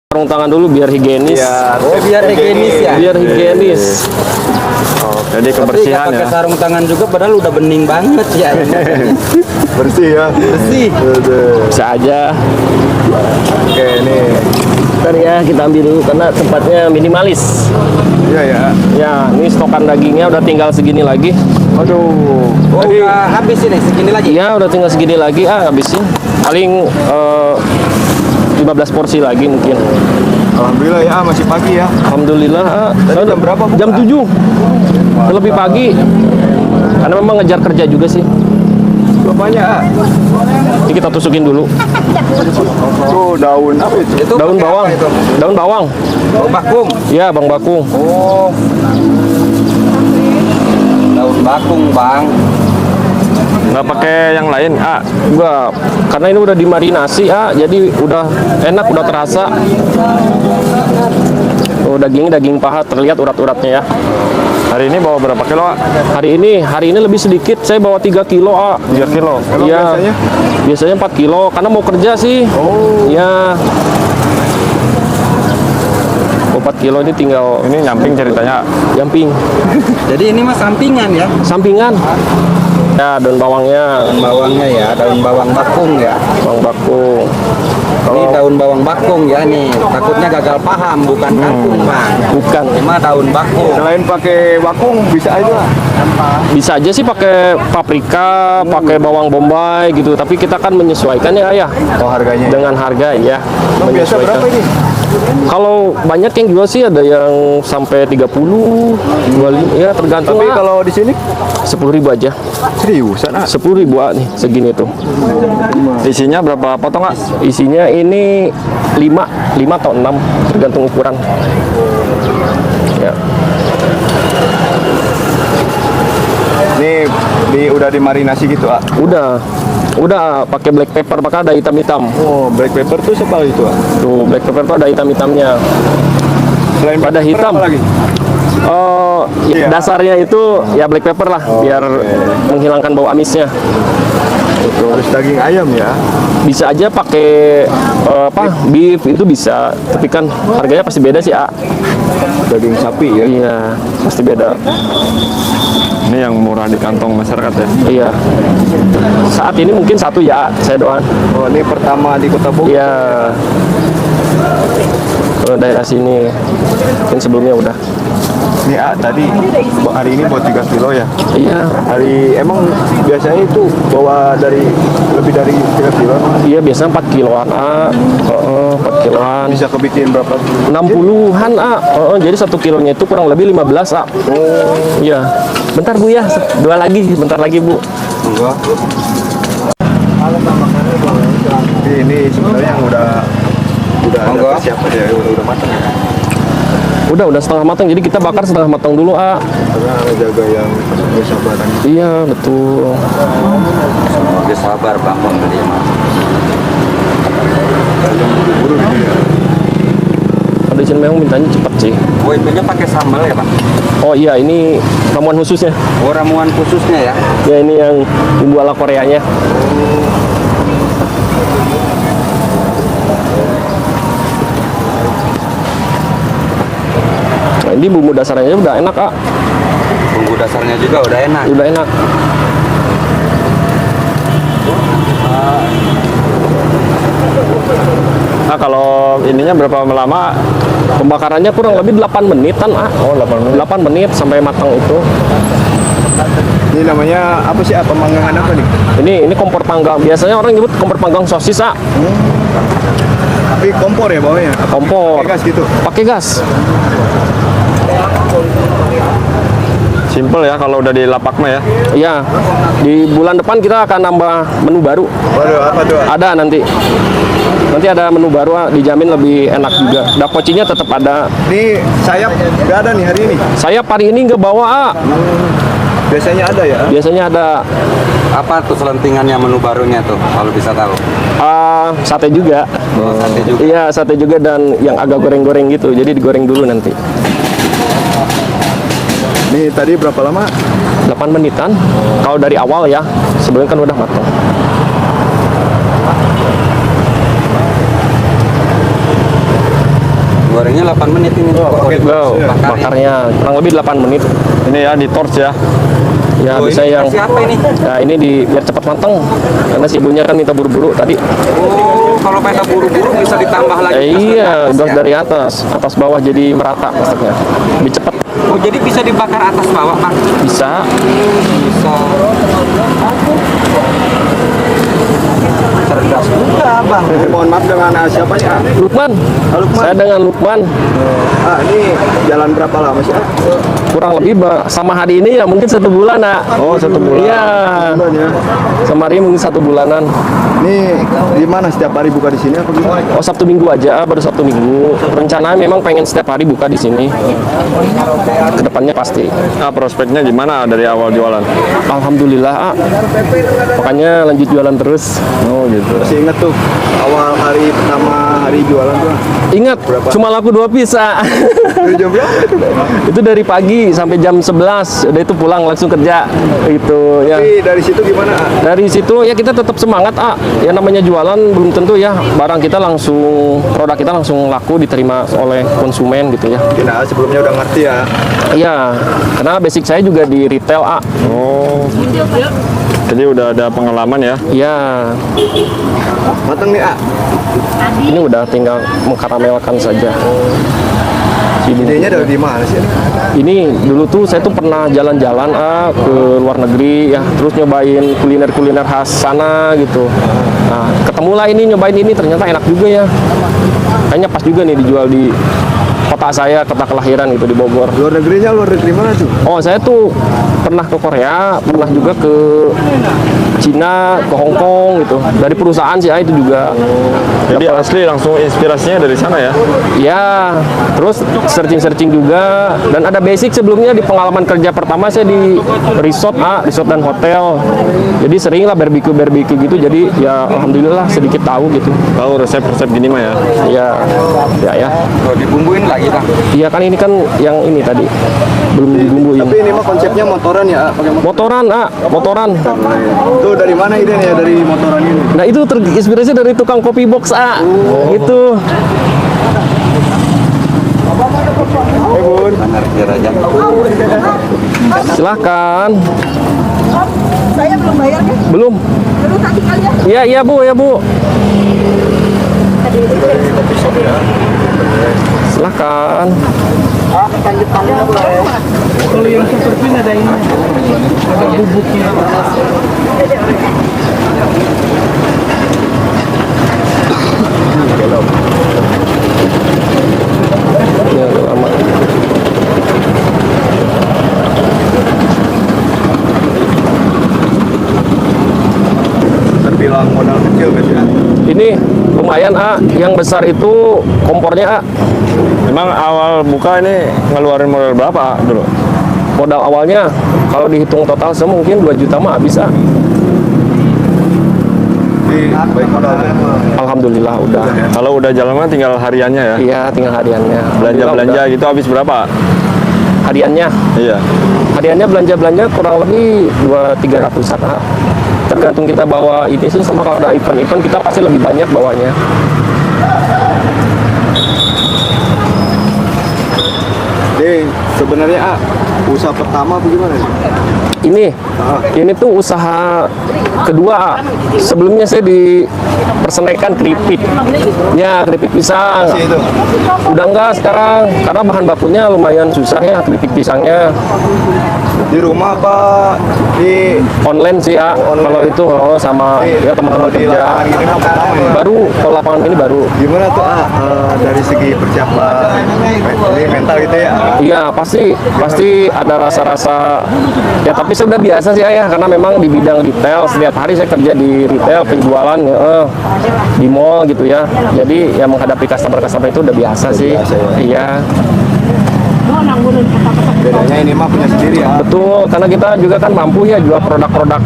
sarung tangan dulu biar higienis. Biar, biar higienis ya. Biar higienis. Oh, jadi Tapi kebersihan pakai ya. sarung tangan juga padahal udah bening banget ya. Bersih ya. Bersih. Bisa aja. Oke, ini. Bentar ya, kita ambil dulu karena tempatnya minimalis. Iya ya. Ya, ini stokan dagingnya udah tinggal segini lagi. Aduh. Oh, Tadi udah habis ini segini lagi. Ya, udah tinggal segini lagi. Habisin. Paling 15 porsi lagi mungkin. alhamdulillah ya masih pagi ya. Alhamdulillah. Tadi jam berapa, Bu? Jam 7. Lebih pagi. Karena memang ngejar kerja juga sih. Bapaknya. Ini kita tusukin dulu. Tuh daun apa itu? Itu Daun pakai bawang. apa itu? Daun bawang. Oh, bakung. Ya, Bang Bakung. Oh. Daun bakung, Bang. Nggak pakai yang lain, enggak. Karena ini udah dimarinasi, jadi udah enak, udah terasa. Oh, daging paha terlihat urat-uratnya ya. Hari ini bawa berapa kilo, A? Hari ini lebih sedikit. Saya bawa 3 kilo, 3 kilo. Kalau Iya. biasanya? Biasanya 4 kilo karena mau kerja sih. Oh. Ya. 4 kilo ini tinggal Ini nyamping ceritanya. jamping. Jadi ini mah sampingan ya. Sampingan. Ya, daun bawangnya, Daun bawangnya ya, daun bawang bakung ya. Bang Bakung. Ini daun bawang bakung ya nih. Takutnya gagal paham, bukan kangkung, Bang. Bukan. Cuma daun bakung. Selain pakai bakung bisa aja. Bisa aja sih pakai paprika, pakai bawang bombay gitu. Tapi kita kan menyesuaikan ya, Oh, harganya. dengan harga ya. Emang biasa berapa ini? Kalau banyak yang jual sih ada yang sampai 30, 25, ya tergantung. Tapi kalau di sini 10.000 aja. seriusan, A? 10.000 nih segini tuh. Isinya berapa potong, A? Isinya ini 5 atau 6 tergantung ukuran. Ya. Ini udah dimarinasi gitu, A? Udah pakai black pepper, maka ada hitam-hitam. Oh, black pepper tuh sepal itu, A? Tuh, black pepper tuh ada hitam-hitamnya. Selain Pada black pepper hitam. apa lagi? Ya, Iya. dasarnya itu ya black pepper lah, biar menghilangkan bau amisnya. Harus daging ayam ya? Bisa aja pakai beef itu bisa, tapi kan harganya pasti beda sih, Daging sapi ya? Iya, pasti beda. Ini yang murah di kantong masyarakat ya? Iya. Saat ini mungkin satu ya, saya doa. Oh, ini pertama di Kota Bogor. Iya. Kalau daerah sini, mungkin sebelumnya udah. Ini, A, tadi hari ini buat 3 kilo ya? Iya. Emang biasanya itu bawa lebih dari 3 kilo? Iya, biasanya 4 kiloan, 4 kiloan. Bisa kebikin berapa? 60-an, jadi 1 kilonya itu kurang lebih 15, Oh, iya. Bentar, Bu ya. Dua lagi, bentar lagi, Bu. Enggak. Ini sebenarnya yang udah ada persiapan ya, udah matang ya. Udah setengah matang. Jadi kita bakar setengah matang dulu, Karena jaga yang kesabaran. Iya, betul. Dia sabar, Bang, tadi mah. Buru-buru gitu ya. Ada sini memang mintanya cepet sih. Oh, itunya pakai sambal ya, Bang? Oh iya, ini ramuan khususnya. Oh, ramuan khususnya ya. Ya, ini yang bumbu ala Koreanya. Nah, ini bumbu dasarnya udah enak, Bumbu dasarnya juga udah enak. Udah enak. Nah, kalau ininya berapa lama? Pembakarannya kurang lebih 8 menitan, Oh, 8 menit. 8 menit sampai matang itu. Ini namanya apa sih? Pemanggangan apa nih? Ini kompor panggang. Biasanya orang nyebut kompor panggang sosis, Tapi kompor ya bawahnya? Kompor. Pakai gas gitu? Pakai gas. Simple ya kalau udah di lapak mah ya? Iya. Di bulan depan kita akan nambah menu baru. Waduh, apa tuh? Ada nanti. Nanti ada menu baru, dijamin lebih enak juga. Dakocinya tetap ada. Ini sayap nggak ada nih hari ini? Saya hari ini nggak bawa, Biasanya ada ya? Biasanya ada. Apa tuh selentingannya menu barunya tuh, kalau bisa tahu? Sate juga. Oh, sate juga. Iya, sate juga dan yang agak goreng-goreng gitu. Jadi digoreng dulu nanti. Ini tadi berapa lama? 8 menitan. Kalau dari awal ya, sebelumnya kan udah matang. Gorengnya 8 menit ini. Wow, bakarnya kurang lebih 8 menit. Ini ya di torch ya. Ya Oh, bisa ini yang siapa ini? ya ini biar cepat matang karena si ibunya kan minta buru-buru tadi. Oh, kalau kita buru-buru bisa ditambah lagi. Iya, dos dari atas bawah jadi merata masaknya. Lebih cepat. Oh, jadi bisa dibakar atas bawah, Pak? Bisa. Bisa. Cerdas juga, Bang. Mohon maaf dengan siapa ya? Lukman. Lukman. Saya dengan Lukman. Ini jalan berapa lama sih? Kurang lebih sama hari ini ya mungkin 1 bulan, Nak. Oh, 1 bulan. Iya. Bulan ya. Sama hari ini mungkin 1 bulanan. Ini di mana setiap hari buka di sini apa gimana? Oh, Sabtu Minggu aja, baru Sabtu Minggu. Rencananya memang pengen setiap hari buka di sini. Kedepannya pasti. Nah, prospeknya gimana dari awal jualan? Alhamdulillah, makanya lanjut jualan terus. Oh gitu. Masih ingat tuh awal hari pertama hari jualan tuh? Ingat, cuma laku 2 piece. Dari jam berapa itu? Itu dari pagi sampai jam 11. Udah itu pulang langsung kerja. Itu ya. Tapi dari situ gimana? Dari situ ya kita tetap semangat, Ya namanya jualan belum tentu ya barang kita langsung produk kita langsung laku diterima oleh konsumen gitu ya. Nah, sebelumnya udah ngerti ya. Iya, karena basic saya juga di retail, Oh. Jadi udah ada pengalaman ya. Iya. Mateng nih, Ini udah tinggal mengkaramelkan saja. Idenya dari mana sih? Ini dulu tuh saya tuh pernah jalan-jalan ke luar negeri ya, terus nyobain kuliner-kuliner khas sana gitu. Nah, ketemulah ini nyobain ini ternyata enak juga ya. Kayaknya pas juga nih dijual di kota saya, kota kelahiran gitu di Bogor. Luar negerinya luar negeri mana tuh? Oh, saya tuh pernah ke Korea, pernah juga ke Cina, ke Hong Kong gitu. Dari perusahaan sih itu juga. Jadi asli langsung inspirasinya dari sana ya? Ya, terus searching-searching juga dan ada basic sebelumnya di pengalaman kerja pertama saya di resort, resort dan hotel. Jadi sering lah barbecue gitu. Jadi ya alhamdulillah sedikit tahu gitu. Tahu resep-resep gini mah ya? Ya. Oh, dibumbuin lagi, Bang. Iya kan ini kan yang ini tadi belum dibumbuin. Tapi ini mah konsepnya motoran ya? Pakai motor. Motoran. Itu dari mana idenya ya dari motoran ini? Nah itu terinspirasi dari tukang kopi box gitu. Bun. Benar aja. Silahkan. Saya belum bayar kan? Belum. Belum tadi kali ya. Iya Bu. Silahkan. Kalau yang super pin ada ini, ada bubuknya. Ya, lama. Terbilang modal kecil berarti ya? Ini lumayan yang besar itu kompornya Memang awal buka ini ngeluarin modal berapa dulu? modal awalnya kalau dihitung total mungkin 2 juta mah bisa. Baik modal. Alhamdulillah udah. Kalau udah jalan mah tinggal hariannya ya? Iya, tinggal hariannya. Belanja-belanja Alhamdulillah gitu habis berapa? udah. Hariannya. Iya. Hariannya belanja kurang lebih 200-300-an. Tergantung kita bawa ini sih, sama kalau ada event kita pasti lebih banyak bawanya. Jadi sebenarnya usaha pertama apa gimana sih? Ini tuh usaha kedua. Sebelumnya saya dipersembahkan keripik. Ya, keripik pisang. Masih itu? Udah enggak sekarang karena bahan bakunya lumayan susah ya keripik pisangnya. Di rumah apa di Online sih kalau itu sama ya teman-teman di kerja. lapangan gini mah pertama ya? Baru kalau lapangan ini baru. Gimana tuh dari segi persiapan ini mental gitu ya? Iya pasti ada rasa-rasa ya, tapi saya udah biasa sih ya karena memang di bidang retail setiap hari saya kerja di retail penjualan di mall gitu ya, jadi ya menghadapi customer itu udah biasa sih. biasa ya? Iya Bedanya ini mah punya sendiri ya? betul, karena kita juga kan mampu ya jual produk-produk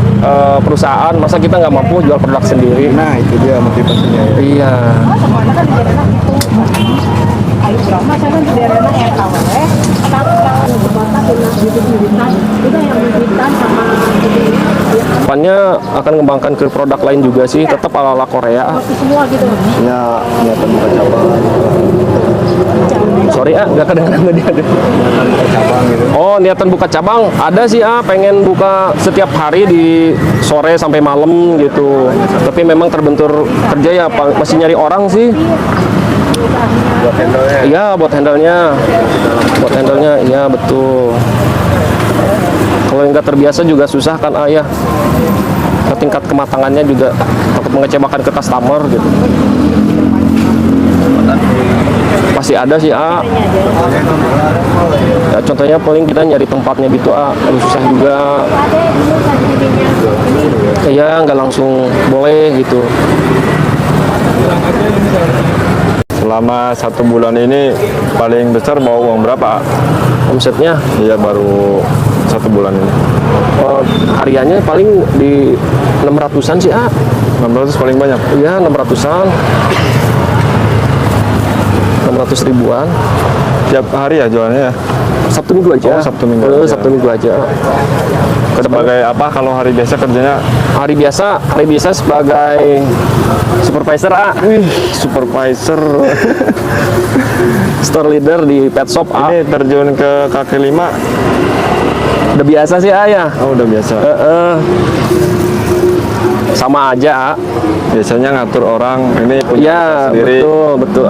perusahaan, masa kita nggak mampu jual produk sendiri. Nah itu dia motivasinya ya. Iya. Depannya akan mengembangkan ke produk lain juga sih, tetap ala-ala Korea. Semua gitu. Punya niatan buka cabang. Sorry nggak kedengeran tadi ada. cabang gitu. Oh, niatan buka cabang ada sih pengen buka setiap hari di sore sampai malam gitu. Tapi memang terbentur kerja ya, masih nyari orang sih. Buat handle-nya. Iya, buat handle-nya. Buat handle-nya, iya betul. Kalau nggak terbiasa juga susah kan ya. Tingkat kematangannya juga takut mengecewakan ke customer gitu. Masih ada sih ya, contohnya paling kita nyari tempatnya gitu harus susah juga. Ya nggak langsung boleh gitu. Selama 1 bulan ini paling besar bawa uang berapa? Omsetnya Iya baru 1 bulan ini. hariannya paling di 600-an sih 600 paling banyak. Iya 600-an, 600 ribuan. Tiap hari ya jualannya ya? Sabtu Minggu aja. Oh, Sabtu Minggu aja. Sabtu Minggu aja. Sebagai apa kalau hari biasa kerjanya? Hari biasa sebagai supervisor Supervisor. store leader di pet shop Ini terjun ke kaki lima. udah biasa sih ya. Oh udah biasa. Sama aja Biasanya ngatur orang ini punya ya usaha sendiri. betul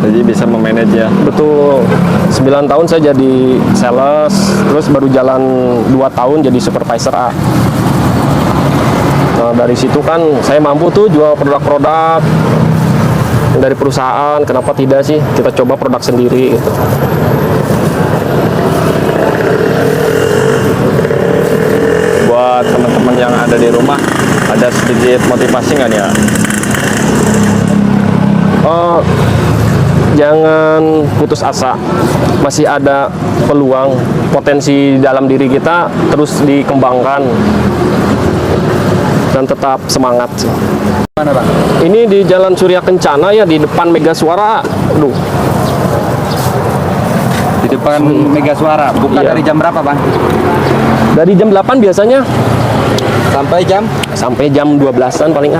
Jadi bisa memanage ya. betul 9 tahun saya jadi sales, terus baru jalan 2 tahun jadi supervisor Nah dari situ kan saya mampu tuh jual produk-produk dari perusahaan. Kenapa tidak sih kita coba produk sendiri gitu. Buat teman-teman yang ada di rumah, ada sedikit motivasi nggak nih ya? Jangan putus asa, masih ada peluang, potensi dalam diri kita terus dikembangkan dan tetap semangat. Mana Bang? Ini di Jalan Surya Kencana ya, di depan Mega Suara. Aduh, Di depan Mega Suara. Buka Iya. dari jam berapa Bang? dari jam 8 biasanya Sampai jam? sampai jam 12-an paling